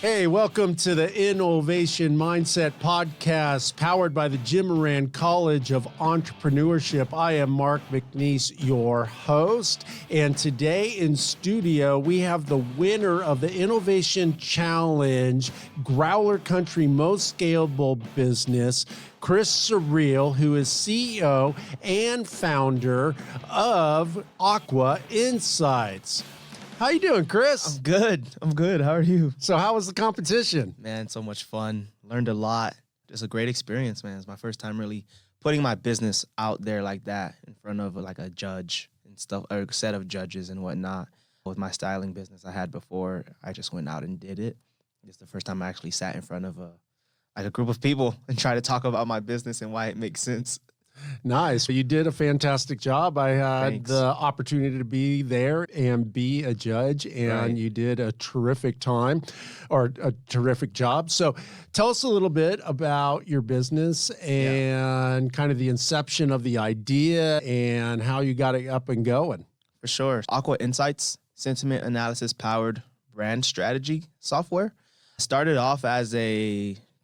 Hey, welcome to the InNOLEvation Mindset Podcast, powered by the Moran College of Entrepreneurship. I am Mark McNees, your host, and today in studio, we have the winner of the InNOLEvation Challenge, Growler Country Most Scalable Business, Chris Cyrille, who is CEO and founder of Aqua Insights. How you doing, Chris? I'm good. How are you? So how was the competition? Man, so much fun. Learned a lot. Just a great experience, man. It's my first time really putting my business out there like that in front of like a judge and stuff, or a set of judges and whatnot. With my styling business I had before, I just went out and did it. It's the first time I actually sat in front of a group of people and tried to talk about my business and why it makes sense. Nice. You did a fantastic job. I had Thanks. the opportunity to be there and be a judge, and you did a terrific time or a terrific job. So tell us a little bit about your business and kind of the inception of the idea and how you got it up and going. For sure. Aqua Insights, sentiment analysis powered brand strategy software. Started off as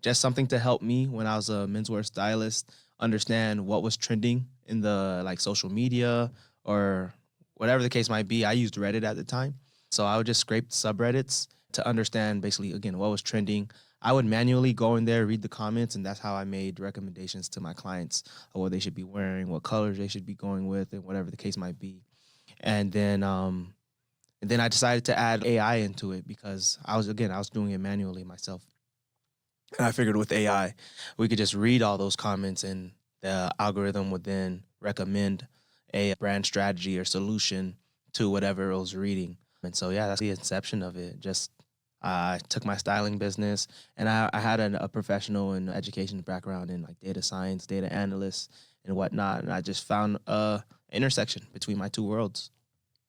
just something to help me when I was a menswear stylist understand what was trending in the social media or whatever the case might be. I used Reddit at the time. So I would just scrape subreddits to understand basically, again, what was trending. I would manually go in there, read the comments, and that's how I made recommendations to my clients of what they should be wearing, what colors they should be going with, and whatever the case might be. And then I decided to add AI into it because I was doing it manually myself. And I figured with AI, we could just read all those comments and the algorithm would then recommend a brand strategy or solution to whatever it was reading. And so, that's the inception of it. Just I took my styling business and I had a professional and education background in data science, data analyst and whatnot. And I just found a intersection between my two worlds.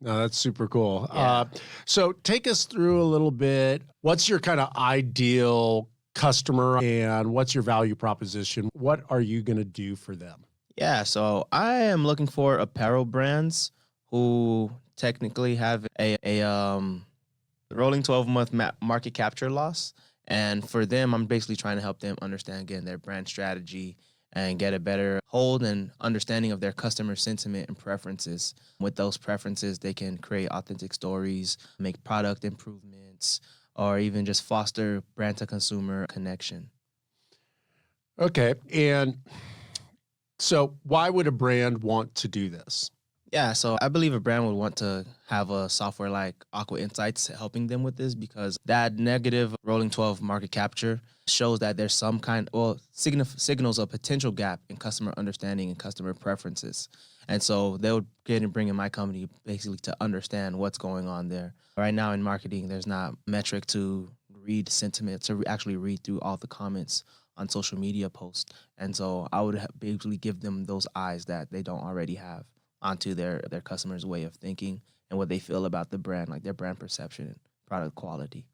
No, that's super cool. Yeah. So take us through a little bit. What's your kind of ideal customer and what's your value proposition? What are you going to do for them? Yeah, so I am looking for apparel brands who technically have a rolling 12-month market capture loss. And for them, I'm basically trying to help them understand, again, their brand strategy and get a better hold and understanding of their customer sentiment and preferences. With those preferences, they can create authentic stories, make product improvements, or even just foster brand-to-consumer connection. Okay. And so why would a brand want to do this? Yeah, so I believe a brand would want to have a software like Aqua Insights helping them with this because that negative rolling 12 market capture shows that there's some signals a potential gap in customer understanding and customer preferences. And so they would bring in my company basically to understand what's going on there. Right now in marketing, there's not a metric to read sentiment, to actually read through all the comments on social media posts. And so I would basically give them those eyes that they don't already have onto their customers' way of thinking and what they feel about the brand, like their brand perception and product quality.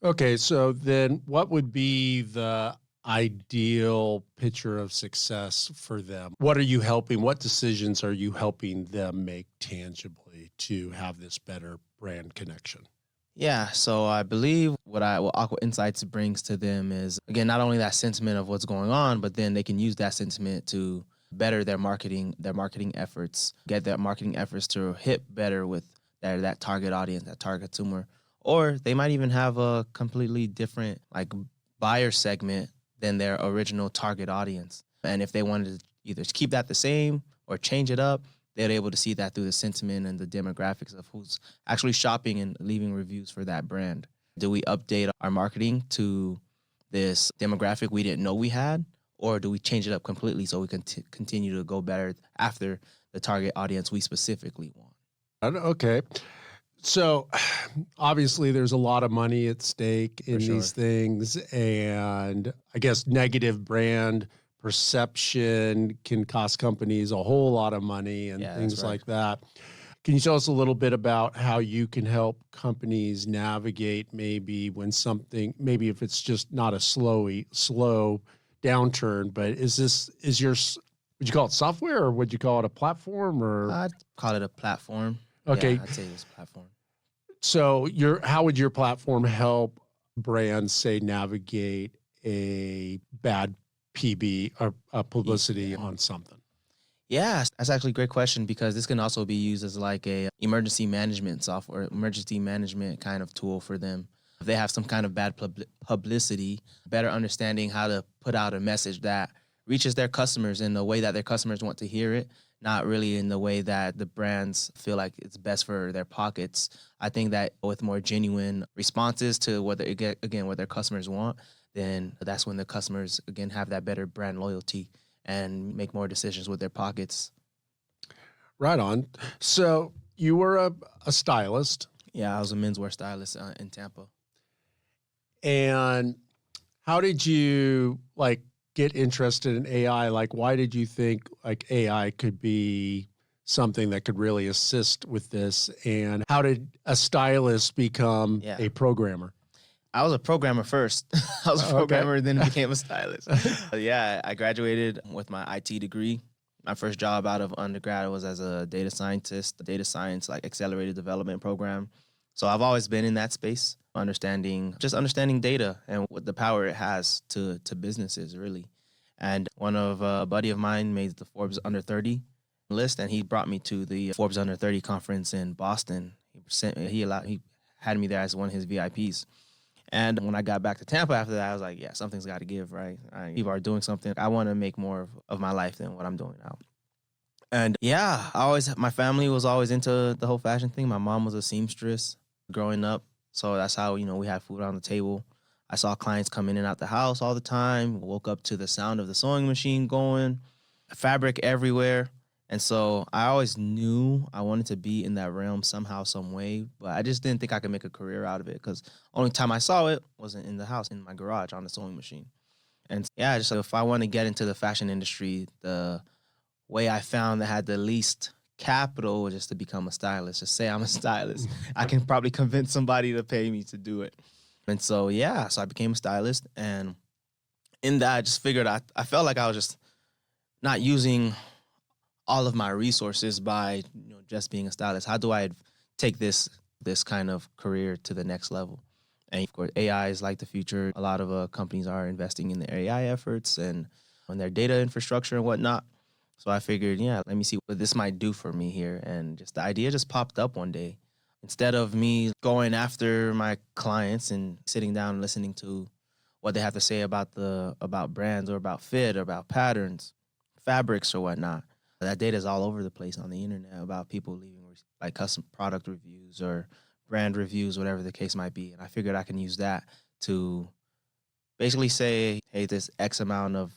Okay, so then what would be the ideal picture of success for them? What are you helping? What decisions are you helping them make tangibly to have this better brand connection? Yeah, so I believe what Aqua Insights brings to them is, again, not only that sentiment of what's going on, but then they can use that sentiment to better their marketing efforts, get their marketing efforts to hit better with that target audience, that target consumer. Or they might even have a completely different buyer segment than their original target audience. And if they wanted to either keep that the same or change it up, they're able to see that through the sentiment and the demographics of who's actually shopping and leaving reviews for that brand. Do we update our marketing to this demographic we didn't know we had? Or do we change it up completely so we can continue to go better after the target audience we specifically want? Okay. So obviously there's a lot of money at stake in these things, and I guess negative brand perception can cost companies a whole lot of money and things like that. Can you tell us a little bit about how you can help companies navigate maybe if it's just not a slow downturn, but would you call it software or would you call it a platform or? I'd call it a platform. Okay. Yeah, I'd say it's a platform. So how would your platform help brands say navigate a bad PB or publicity on something? Yeah, that's actually a great question because this can also be used as like a emergency management software, emergency management kind of tool for them. If they have some kind of bad publicity, better understanding how to put out a message that reaches their customers in the way that their customers want to hear it, not really in the way that the brands feel like it's best for their pockets. I think that with more genuine responses to what what their customers want, then that's when the customers again have that better brand loyalty and make more decisions with their pockets. Right on. So you were a stylist. Yeah, I was a menswear stylist in Tampa. And how did you get interested in AI? Like, why did you think like AI could be something that could really assist with this? And how did a stylist become a programmer? I was a programmer first. I was a programmer, then became a stylist. Yeah, I graduated with my IT degree. My first job out of undergrad was as a data scientist, data science, like accelerated development program. So I've always been in that space, understanding data and what the power it has to businesses, really. And a buddy of mine made the Forbes Under 30 list, and he brought me to the Forbes Under 30 conference in Boston. He had me there as one of his VIPs. And when I got back to Tampa after that, I was like, yeah, something's got to give, right? People are doing something. I want to make more of my life than what I'm doing now. And yeah, my family was always into the whole fashion thing. My mom was a seamstress growing up. So that's how, we had food on the table. I saw clients come in and out the house all the time, woke up to the sound of the sewing machine going, fabric everywhere. And so I always knew I wanted to be in that realm somehow, some way, but I just didn't think I could make a career out of it because only time I saw it wasn't in the house, in my garage on the sewing machine. And yeah, just if I want to get into the fashion industry, the way I found that had the least capital was just to become a stylist. Just say I'm a stylist. I can probably convince somebody to pay me to do it. And so, yeah, so I became a stylist. And in that, I just figured I felt like I was just not using all of my resources by just being a stylist. How do I take this kind of career to the next level? And of course, AI is like the future. A lot of companies are investing in their AI efforts and on their data infrastructure and whatnot. So I figured, yeah, let me see what this might do for me here. And just the idea just popped up one day. Instead of me going after my clients and sitting down and listening to what they have to say about brands or about fit or about patterns, fabrics or whatnot, that data is all over the place on the internet about people leaving like custom product reviews or brand reviews, whatever the case might be. And I figured I can use that to basically say, hey, this X amount of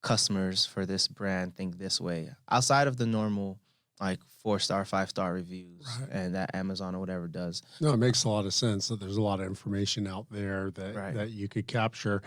customers for this brand think this way. Outside of the normal like 4-star, 5-star reviews and that Amazon or whatever does. No, it makes a lot of sense that there's a lot of information out there that you could capture.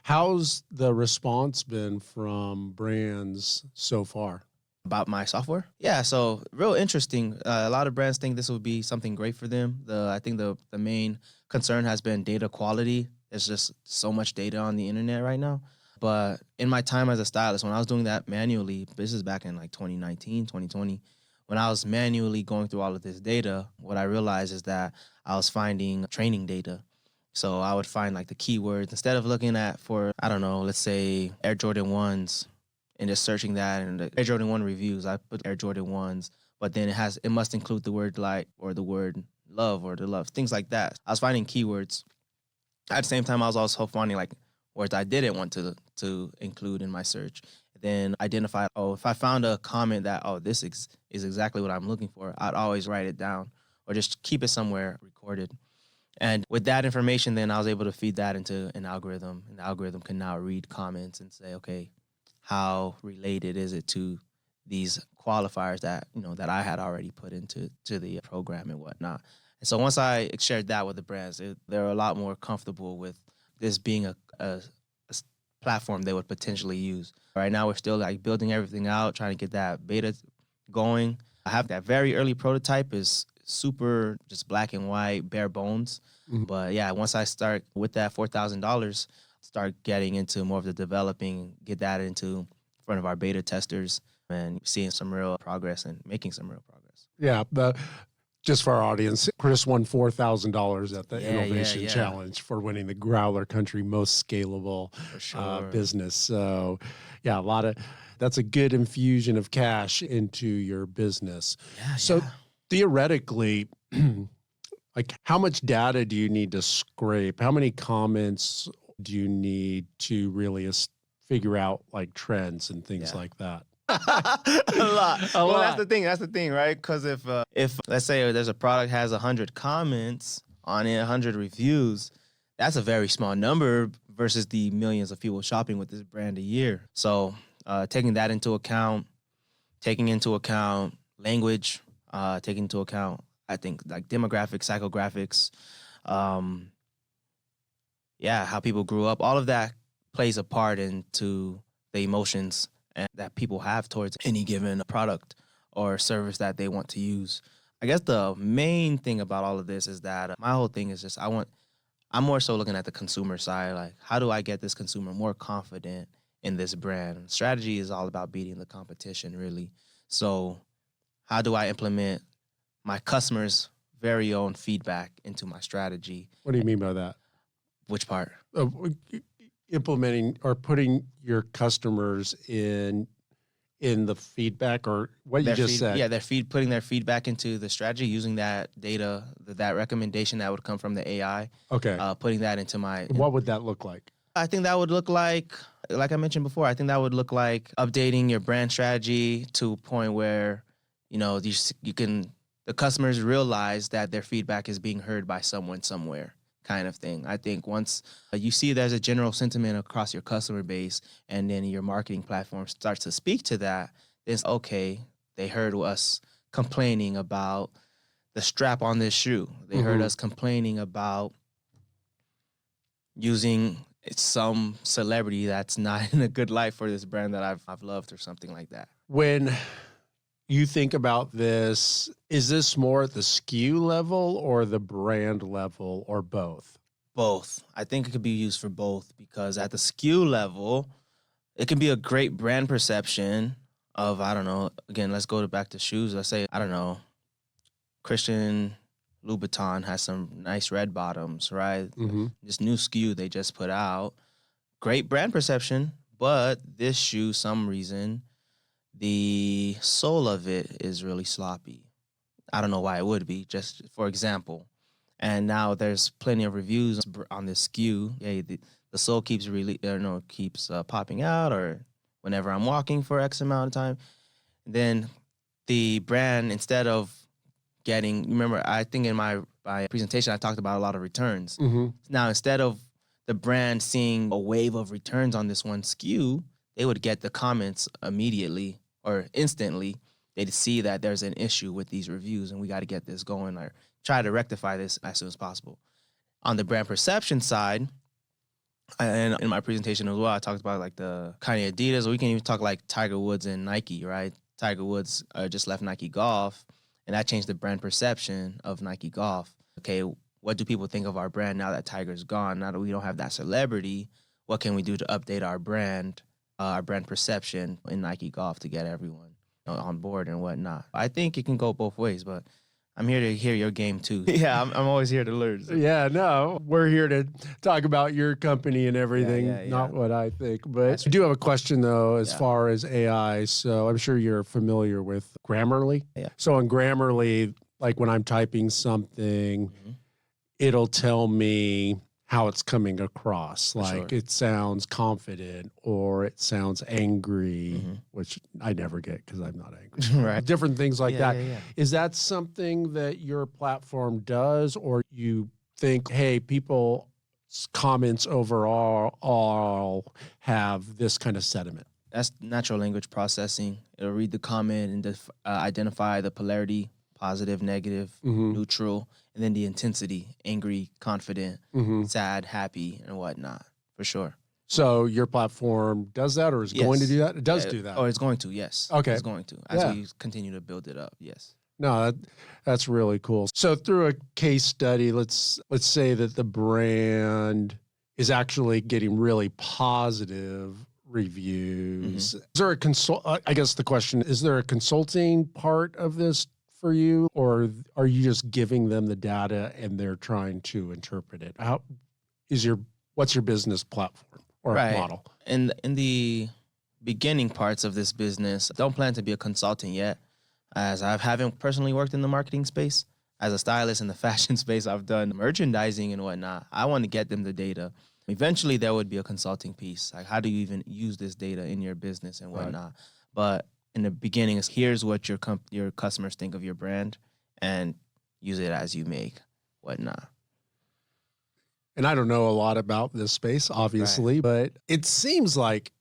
How's the response been from brands so far? About my software? Yeah, so real interesting. A lot of brands think this would be something great for them. I think the main concern has been data quality. There's just so much data on the internet right now. But in my time as a stylist, when I was doing that manually, this is back in like 2019, 2020, when I was manually going through all of this data, what I realized is that I was finding training data. So I would find like the keywords instead of looking at let's say Air Jordan 1s, and just searching that and the Air Jordan 1 reviews, I put Air Jordan 1s, but then it must include the word like or the word love or the love, things like that. I was finding keywords. At the same time, I was also finding like words I didn't want to include in my search. Then identify, if I found a comment that, this is exactly what I'm looking for, I'd always write it down or just keep it somewhere recorded. And with that information, then I was able to feed that into an algorithm, and the algorithm can now read comments and say, okay, how related is it to these qualifiers that I had already put into the program and whatnot. And so once I shared that with the brands, they're a lot more comfortable with this being a platform they would potentially use. Right now, we're still like building everything out, trying to get that beta going. I have that very early prototype is super just black and white, bare bones. Mm-hmm. But yeah, once I start with that $4,000, start getting into more of the developing, get that into front of our beta testers and seeing some real progress and making some real progress. Yeah. Just for our audience, Chris won $4,000 at the InNOLEvation yeah. Challenge for winning the Growler Country Most Scalable For sure. business. So, yeah, that's a good infusion of cash into your business. Yeah, so theoretically, like how much data do you need to scrape? How many comments do you need to really figure out like trends and things like that? a lot. Well, that's the thing, right? Because if let's say there's a product has 100 comments on it, 100 reviews, that's a very small number versus the millions of people shopping with this brand a year. So taking that into account, taking into account language, taking into account, I think, like demographics, psychographics, how people grew up, all of that plays a part into the emotions and that people have towards any given product or service that they want to use. I guess the main thing about all of this is that my whole thing is just I'm more so looking at the consumer side. Like, how do I get this consumer more confident in this brand? Strategy is all about beating the competition, really. So how do I implement my customers' very own feedback into my strategy? What do you mean by that? Which part? Implementing or putting your customers in the feedback, or what you just said. Yeah, putting their feedback into the strategy, using that data, that recommendation that would come from the AI. Okay. Putting that into What would that look like? I think that would look like I mentioned before, I think that would look like updating your brand strategy to a point where, the customers realize that their feedback is being heard by someone somewhere, kind of thing. I think once you see there's a general sentiment across your customer base, and then your marketing platform starts to speak to that, then it's okay. They heard us complaining about the strap on this shoe. They heard us complaining about using some celebrity that's not in a good light for this brand that I've loved, or something like that. When you think about this, is this more at the SKU level or the brand level, or both? Both. I think it could be used for both, because at the SKU level, it can be a great brand perception of, I don't know, again, let's go back to shoes. Let's say, I don't know, Christian Louboutin has some nice red bottoms, right? This new SKU they just put out. Great brand perception, but this shoe, some reason, the sole of it is really sloppy. I don't know why it would be, just for example. And now there's plenty of reviews on this SKU. Yeah, the sole keeps popping out, or whenever I'm walking for X amount of time. Then the brand, instead of remember, I think in my presentation I talked about a lot of returns. Now, instead of the brand seeing a wave of returns on this one SKU, they would get the comments immediately or instantly. They'd see that there's an issue with these reviews and we got to get this going, or try to rectify this as soon as possible. On the brand perception side, and in my presentation as well, I talked about like the Kanye Adidas, or we can even talk like Tiger Woods and Nike, right? Tiger Woods just left Nike Golf, and that changed the brand perception of Nike Golf. Okay, what do people think of our brand now that Tiger's gone? Now that we don't have that celebrity, what can we do to update our brand perception in Nike Golf to get everyone on board and whatnot? I think it can go both ways, but I'm here to hear your game too. Yeah, I'm always here to learn. So. Yeah, no, we're here to talk about your company and everything, not what I think. But I do have a question though, as far as AI. So I'm sure you're familiar with Grammarly. Yeah. So on Grammarly, like when I'm typing something, it'll tell me how it's coming across. Like it sounds confident or it sounds angry, which I never get because I'm not angry. Right. Different things like that. Yeah. Is that something that your platform does, or you think, hey, people's comments overall all have this kind of sentiment? That's natural language processing. It'll read the comment and identify the polarity, positive, negative, neutral, and then the intensity, angry, confident, sad, happy, and whatnot, for sure. So your platform does that, or is going to do that? It does do that. Oh, it's going to, yes. Okay. It's going to, as we continue to build it up, yes. No, that's really cool. So through a case study, let's say that the brand is actually getting really positive reviews. Is there I guess the question, is there a consulting part of this for you, or are you just giving them the data and they're trying to interpret it? What's your business platform or model? In the beginning parts of this business, don't plan to be a consultant yet, as I haven't personally worked in the marketing space. As a stylist in the fashion space, I've done merchandising and whatnot. I want to get them the data. Eventually, there would be a consulting piece. Like, how do you even use this data in your business and whatnot? Right. But in the beginning, here's what your customers think of your brand, and use it as you make whatnot. And I don't know a lot about this space, obviously, but it seems like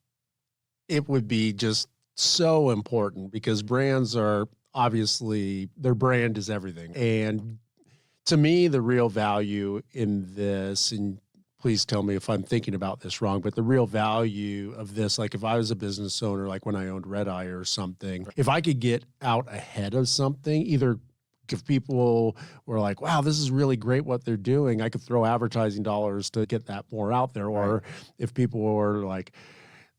it would be just so important, because brands are obviously, their brand is everything. And to me, the real value in this, and please tell me if I'm thinking about this wrong, but the real value of this, like if I was a business owner, like when I owned Red Eye or something, if I could get out ahead of something, either if people were like, wow, this is really great what they're doing, I could throw advertising dollars to get that more out there. Or if people were like,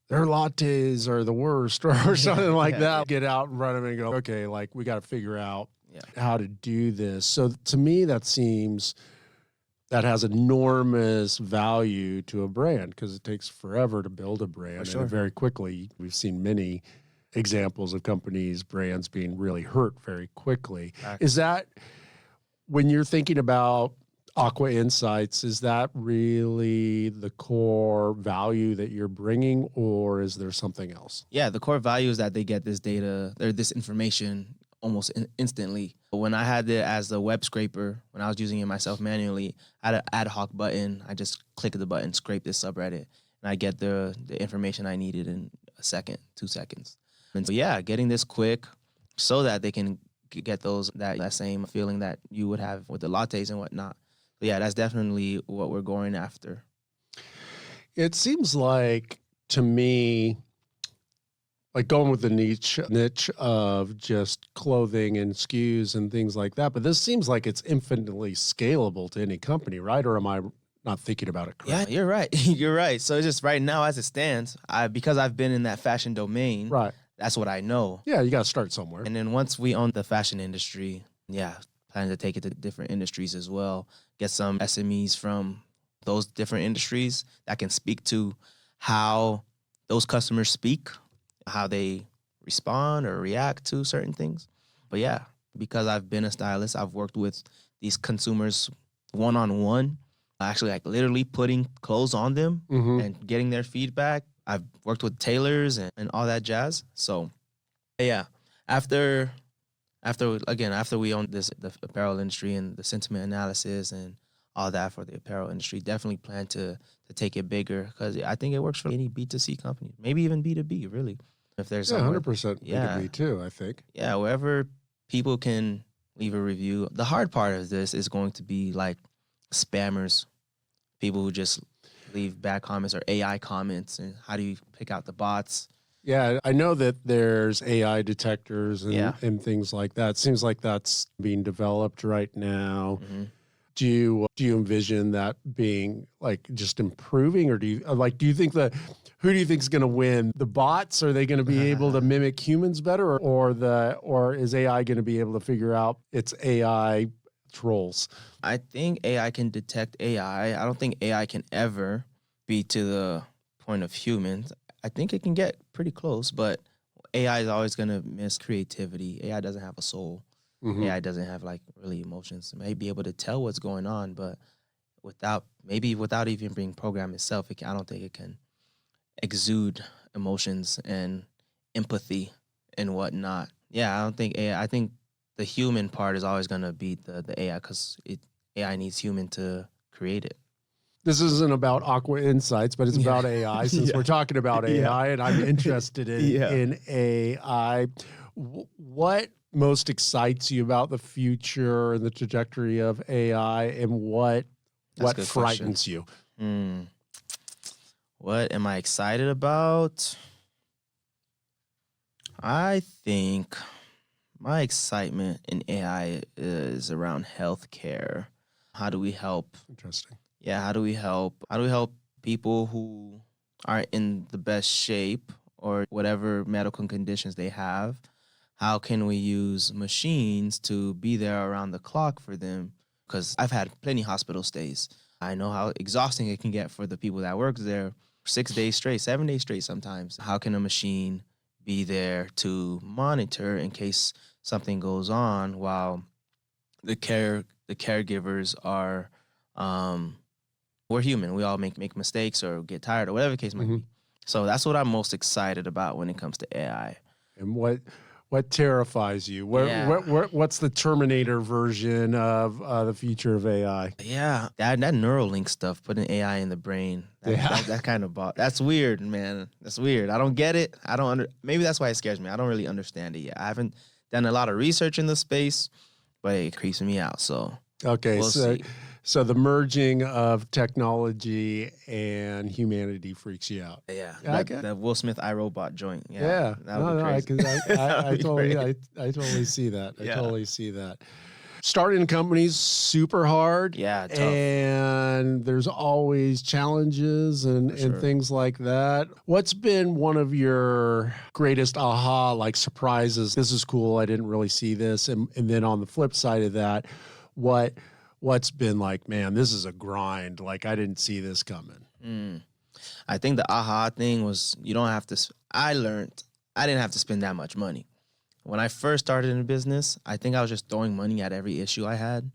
their lattes are the worst or something like that, get out in front of it and go, okay, like we got to figure out how to do this. So to me, that has enormous value to a brand, because it takes forever to build a brand. And very quickly, we've seen many examples of companies, brands being really hurt very quickly. Is that, when you're thinking about Aqua Insights, is that really the core value that you're bringing, or is there something else? Yeah, the core value is that they get this data or this information almost instantly. When I had it as a web scraper, when I was using it myself manually, I had an ad hoc button. I just click the button, scrape this subreddit, and I get the information I needed in a second, 2 seconds. And so, getting this quick so that they can get that same feeling that you would have with the lattes and whatnot. But that's definitely what we're going after. It seems like, to me, like going with the niche of just clothing and SKUs and things like that. But this seems like it's infinitely scalable to any company, right? Or am I not thinking about it correctly? Yeah, you're right. You're right. So it's just right now, as it stands, because I've been in that fashion domain, that's what I know. Yeah, you got to start somewhere. And then once we own the fashion industry, planning to take it to different industries as well, get some SMEs from those different industries that can speak to how those customers speak, how they respond or react to certain things. But because I've been a stylist, I've worked with these consumers one-on-one, actually like literally putting clothes on them and getting their feedback. I've worked with tailors and all that jazz. So after we own the apparel industry and the sentiment analysis and all that for the apparel industry, definitely plan to take it bigger, because I think it works for any B2C company, maybe even B2B, really. If there's 100% B2B too, I think. Yeah, wherever people can leave a review. The hard part of this is going to be like spammers, people who just leave bad comments or AI comments, and how do you pick out the bots? Yeah, I know that there's AI detectors and things like that. It seems like that's being developed right now. Do you envision that being like just improving, or do you think who do you think is going to win? The bots? Are they going to be able to mimic humans better, or is AI going to be able to figure out its AI trolls? I think AI can detect AI. I don't think AI can ever be to the point of humans. I think it can get pretty close, but AI is always going to miss creativity. AI doesn't have a soul. AI doesn't have like really emotions. It may be able to tell what's going on, but without even being programmed itself, I don't think it can exude emotions and empathy and whatnot. I don't think AI. I think the human part is always going to beat the AI, because AI needs human to create it. This isn't about Aqua Insights, but it's about AI, since we're talking about AI, and I'm interested in AI. What most excites you about the future and the trajectory of AI, and what frightens you? What am I excited about? I think my excitement in AI is around healthcare. How do we help? Interesting. Yeah, how do we help? How do we help people who aren't in the best shape or whatever medical conditions they have how can we use machines to be there around the clock for them? Because I've had plenty hospital stays. I know how exhausting it can get for the people that work there 6 days straight, 7 days straight sometimes. How can a machine be there to monitor in case something goes on while the caregivers are, we're human. We all make mistakes or get tired or whatever the case might be. So that's what I'm most excited about when it comes to AI. And what terrifies you? What's the Terminator version of the future of AI? Yeah, that Neuralink stuff, putting AI in the brain. That kind of that's weird, man. That's weird. I don't get it. Maybe that's why it scares me. I don't really understand it yet. I haven't done a lot of research in the space, but it creeps me out. So okay, we'll see. So the merging of technology and humanity freaks you out. Yeah, that Will Smith iRobot joint. Yeah. That would be crazy. I totally see that. I totally see that. Starting companies super hard. Yeah, tough. And there's always challenges and things like that. What's been one of your greatest aha, like surprises? This is cool. I didn't really see this. And then on the flip side of that, what's been like, man, this is a grind. Like, I didn't see this coming. I think the aha thing was I learned I didn't have to spend that much money. When I first started in the business, I think I was just throwing money at every issue I had.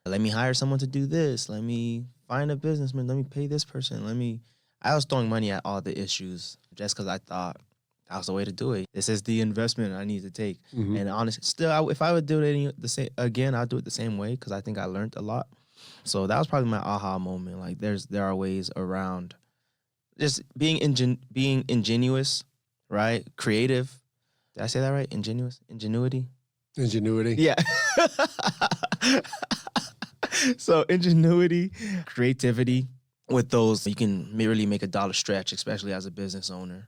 Let me hire someone to do this. Let me find a businessman. Let me pay this person. I was throwing money at all the issues just because I thought that was the way to do it. This is the investment I need to take. And honestly, still, if I would do it the same again, I'd do it the same way because I think I learned a lot. So that was probably my aha moment. Like there are ways around just being ingenious, right? Creative. Did I say that right? Ingenuity. Yeah. So ingenuity, creativity. With those, you can really make a dollar stretch, especially as a business owner.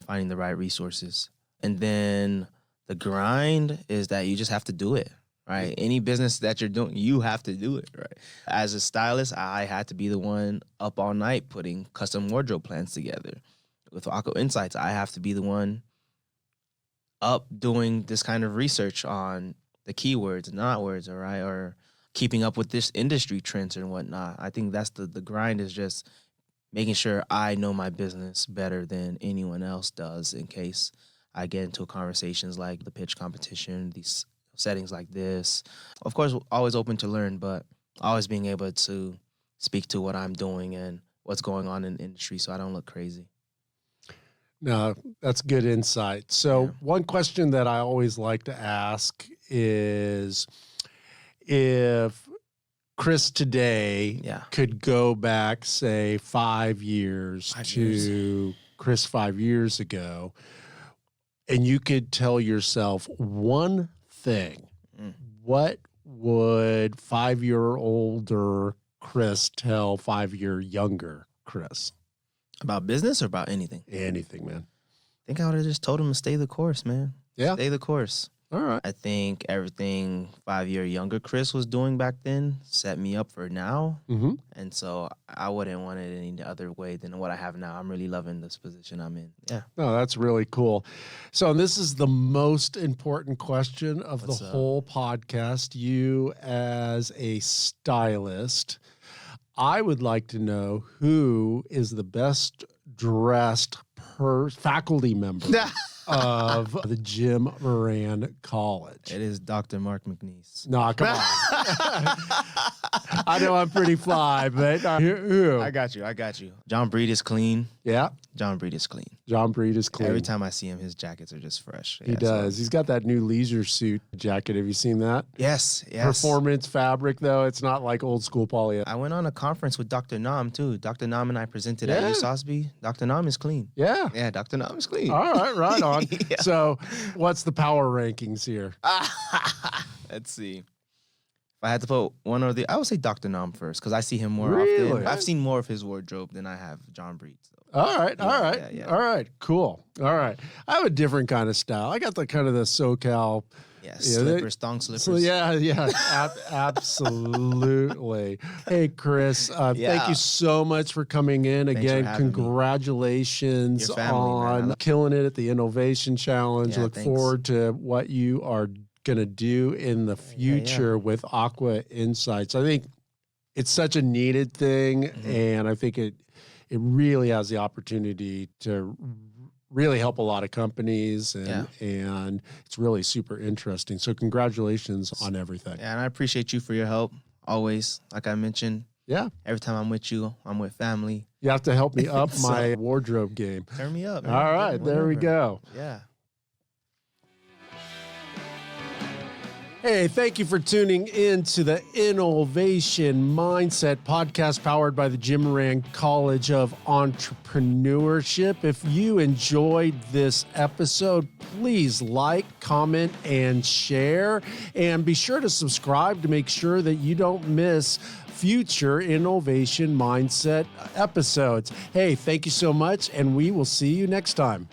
Finding the right resources. And then the grind is that you just have to do it, right? Any business that you're doing, you have to do it, right? As a stylist, I had to be the one up all night putting custom wardrobe plans together. With Aqua Insights, I have to be the one up doing this kind of research on the keywords and not words, all right? Or keeping up with this industry trends and whatnot. I think that's the grind is just making sure I know my business better than anyone else does in case I get into conversations like the pitch competition, these settings like this. Of course, always open to learn, but always being able to speak to what I'm doing and what's going on in the industry so I don't look crazy. No, that's good insight. So one question that I always like to ask is if Chris today could go back, say, 5 years to Chris 5 years ago, and you could tell yourself one thing, what would 5-year-older Chris tell 5-year younger Chris? About business or about anything? Anything, man. I think I would have just told him to stay the course, man. Yeah. Stay the course. All right. I think everything 5-year younger Chris was doing back then set me up for now. And so I wouldn't want it any other way than what I have now. I'm really loving this position I'm in. Yeah. No, that's really cool. So this is the most important question of the whole podcast. You as a stylist, I would like to know who is the best dressed faculty member of the Jim Moran College. It is Dr. Mark McNees. No, come on. I know I'm pretty fly, but who? I got you. John Breed is clean. Yeah. John Breed is clean. John Breed is clean. Every time I see him, his jackets are just fresh. He does. He's got that new leisure suit jacket. Have you seen that? Yes. Performance fabric, though. It's not like old school poly. I went on a conference with Dr. Nam, too. Dr. Nam and I presented at USOSB. Dr. Nam is clean. Yeah. Yeah, Dr. Nam is clean. All right, right on. So what's the power rankings here? Let's see. If I had to put one or the, I would say Dr. Nam first because I see him more often. I've seen more of his wardrobe than I have John Breed. So. All right. All right, cool. All right. I have a different kind of style. I got the kind of the SoCal Yeah, slippers, thong slippers. So absolutely. Hey, Chris, thank you so much for coming in. Again, congratulations on killing it at the Innovation Challenge. Look forward to what you are going to do in the future with Aqua Insights. I think it's such a needed thing, and I think it really has the opportunity to really help a lot of companies, and it's really super interesting. So congratulations on everything. Yeah, and I appreciate you for your help always. Like I mentioned, every time I'm with you, I'm with family. You have to help me up my wardrobe game. Turn me up, man. All right, there we go. Yeah. Hey, thank you for tuning in to the InNOLEvation Mindset podcast powered by the Moran College of Entrepreneurship. If you enjoyed this episode, please like, comment, and share. And be sure to subscribe to make sure that you don't miss future InNOLEvation Mindset episodes. Hey, thank you so much, and we will see you next time.